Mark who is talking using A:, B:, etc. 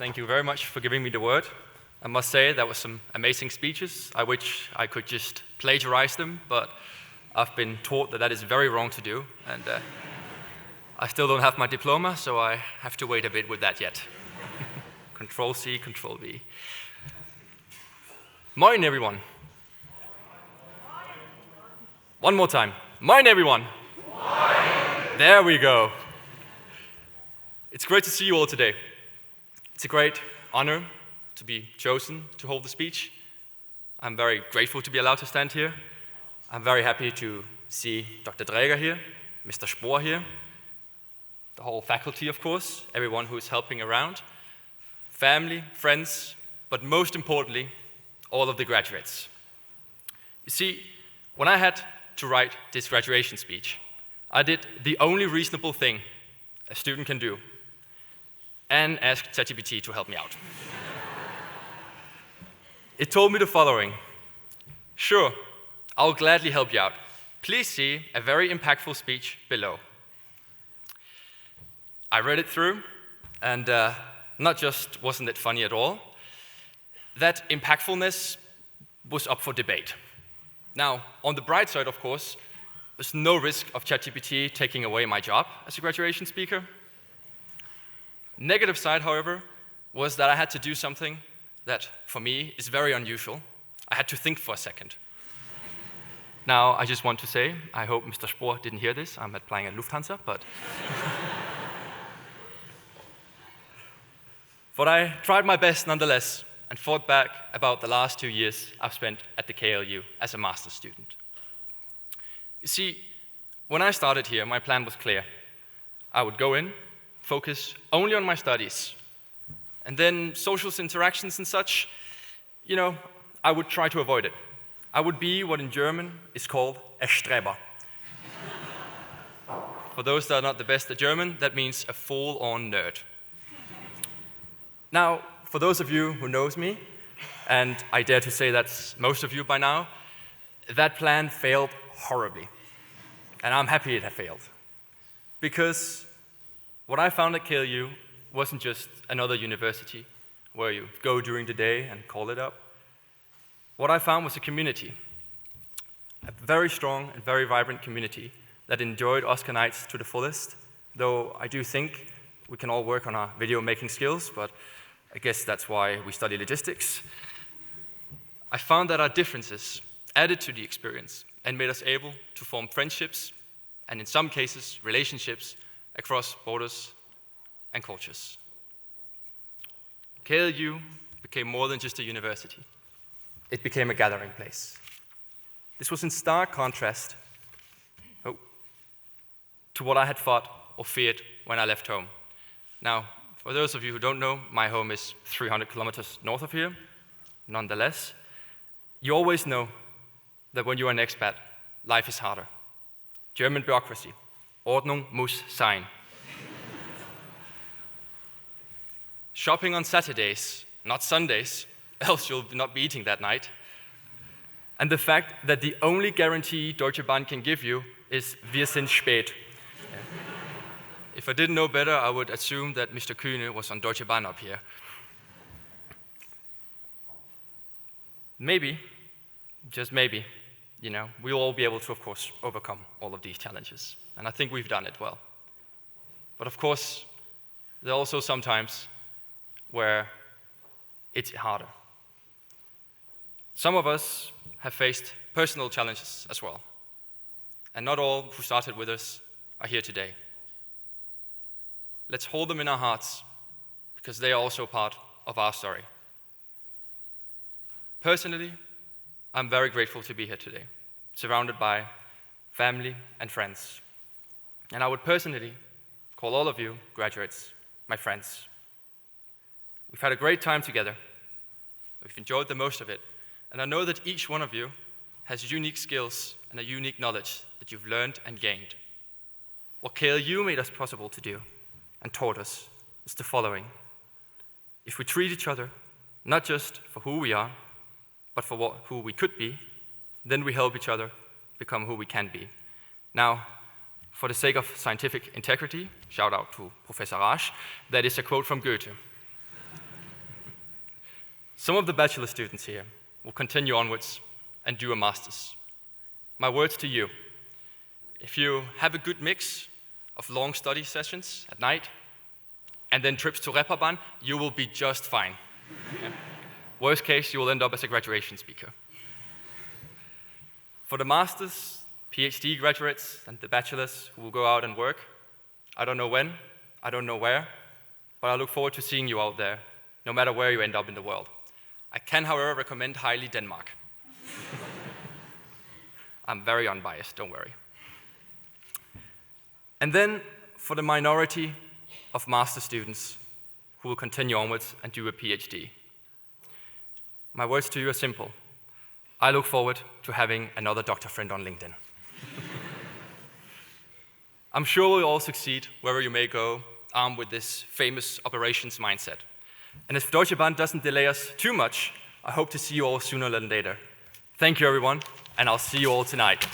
A: Thank you very much for giving me the word. I must say that was some amazing speeches. I wish I could just plagiarize them, but I've been taught that that is very wrong to do, and I still don't have my diploma, so I have to wait a bit with that yet. Control C, Control V. Moin, everyone. One more time. Moin, everyone. Moin. There we go. It's great to see you all today. It's a great honor to be chosen to hold the speech. I'm very grateful to be allowed to stand here. I'm very happy to see Dr. Dräger here, Mr. Spohr here, the whole faculty, of course, everyone who is helping around, family, friends, but most importantly, all of the graduates. You see, when I had to write this graduation speech, I did the only reasonable thing a student can do, and asked ChatGPT to help me out. It told me the following: "Sure, I'll gladly help you out. Please see a very impactful speech below." I read it through, and not just wasn't it funny at all, that impactfulness was up for debate. Now, on the bright side, of course, there's no risk of ChatGPT taking away my job as a graduation speaker. Negative side, however, was that I had to do something that, for me, is very unusual. I had to think for a second. Now, I just want to say, I hope Mr. Spohr didn't hear this. I'm applying at Lufthansa, but... But I tried my best nonetheless, and thought back about the last 2 years I've spent at the KLU as a master's student. You see, when I started here, my plan was clear. I would go in, focus only on my studies, and then social interactions and such, I would try to avoid it. I would be what in German is called a Streber. For those that are not the best at German, that means a full-on nerd. Now, for those of you who knows me, and I dare to say that's most of you by now, that plan failed horribly. And I'm happy it had failed. Because what I found at KLU wasn't just another university where you go during the day and call it up. What I found was a community, a very strong and very vibrant community that enjoyed Oscar nights to the fullest, though I do think we can all work on our video making skills, but I guess that's why we study logistics. I found that our differences added to the experience and made us able to form friendships, and in some cases, relationships across borders and cultures. KLU became more than just a university. It became a gathering place. This was in stark contrast to what I had thought or feared when I left home. Now, for those of you who don't know, my home is 300 kilometers north of here. Nonetheless, you always know that when you're an expat, life is harder. German bureaucracy. Ordnung muss sein. Shopping on Saturdays, not Sundays, else you'll not be eating that night. And the fact that the only guarantee Deutsche Bahn can give you is "Wir sind spät." If I didn't know better, I would assume that Mr. Kühne was on Deutsche Bahn up here. Maybe, just maybe, we'll all be able to, of course, overcome all of these challenges. And I think we've done it well. But of course, there are also some times where it's harder. Some of us have faced personal challenges as well. And not all who started with us are here today. Let's hold them in our hearts, because they are also part of our story. Personally, I'm very grateful to be here today, surrounded by family and friends. And I would personally call all of you graduates my friends. We've had a great time together. We've enjoyed the most of it. And I know that each one of you has unique skills and a unique knowledge that you've learned and gained. What KLU made us possible to do and taught us is the following: if we treat each other not just for who we are, but for who we could be, then we help each other become who we can be. Now, for the sake of scientific integrity, shout out to Professor Rasch, that is a quote from Goethe. Some of the bachelor students here will continue onwards and do a master's. My words to you: if you have a good mix of long study sessions at night and then trips to Reeperbahn, you will be just fine. Yeah. Worst case, you will end up as a graduation speaker. For the masters, PhD graduates, and the bachelors who will go out and work, I don't know when, I don't know where, but I look forward to seeing you out there, no matter where you end up in the world. I can, however, recommend highly Denmark. I'm very unbiased, don't worry. And then, for the minority of master students who will continue onwards and do a PhD, my words to you are simple. I look forward to having another doctor friend on LinkedIn. I'm sure we'll all succeed wherever you may go, armed with this famous operations mindset. And if Deutsche Bahn doesn't delay us too much, I hope to see you all sooner than later. Thank you, everyone, and I'll see you all tonight.